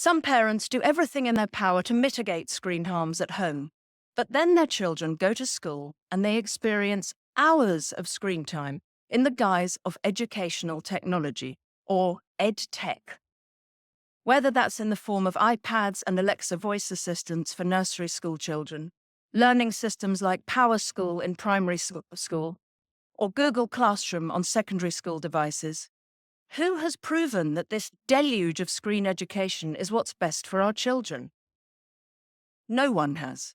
Some parents do everything in their power to mitigate screen harms at home, but then their children go to school and they experience hours of screen time in the guise of educational technology, or ed-tech. Whether that's in the form of iPads and Alexa voice assistants for nursery school children, learning systems like PowerSchool in primary school, or Google Classroom on secondary school devices, who has proven that this deluge of screen education is what's best for our children? No one has.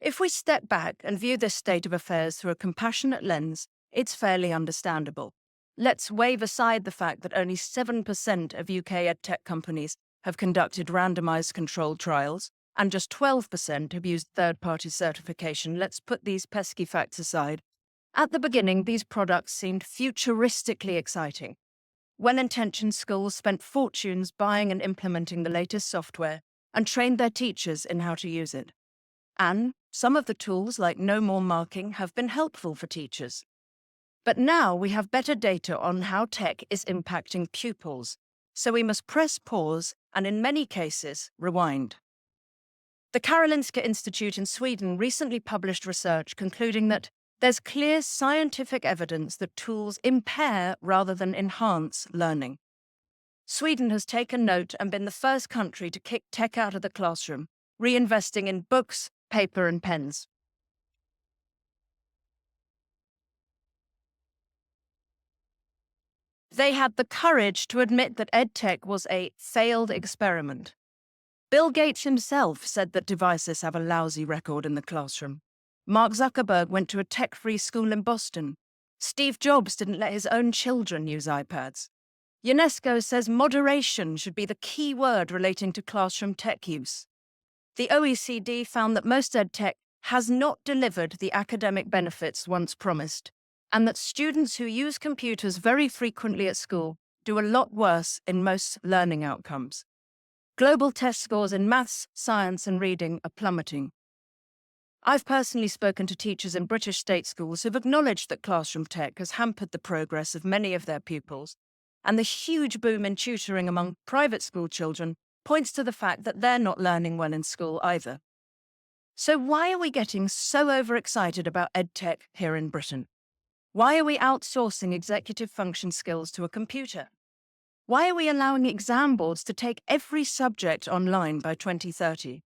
If we step back and view this state of affairs through a compassionate lens, it's fairly understandable. Let's wave aside the fact that only 7% of UK edtech companies have conducted randomized controlled trials, and just 12% have used third-party certification. Let's put these pesky facts aside. At the beginning, these products seemed futuristically exciting. Well-intentioned schools spent fortunes buying and implementing the latest software and trained their teachers in how to use it. And some of the tools, like no more marking, have been helpful for teachers. But now we have better data on how tech is impacting pupils, so we must press pause and, in many cases, rewind. The Karolinska Institute in Sweden recently published research concluding that there's clear scientific evidence that tools impair rather than enhance learning. Sweden has taken note and been the first country to kick tech out of the classroom, reinvesting in books, paper, and pens. They had the courage to admit that EdTech was a failed experiment. Bill Gates himself said that devices have a lousy record in the classroom. Mark Zuckerberg went to a tech-free school in Boston. Steve Jobs didn't let his own children use iPads. UNESCO says moderation should be the key word relating to classroom tech use. The OECD found that most EdTech has not delivered the academic benefits once promised, and that students who use computers very frequently at school do a lot worse in most learning outcomes. Global test scores in maths, science, and reading are plummeting. I've personally spoken to teachers in British state schools who've acknowledged that classroom tech has hampered the progress of many of their pupils, and the huge boom in tutoring among private school children points to the fact that they're not learning well in school either. So why are we getting so overexcited about EdTech here in Britain? Why are we outsourcing executive function skills to a computer? Why are we allowing exam boards to take every subject online by 2030?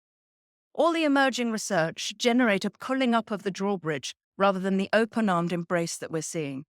All the emerging research generate a pulling up of the drawbridge rather than the open-armed embrace that we're seeing.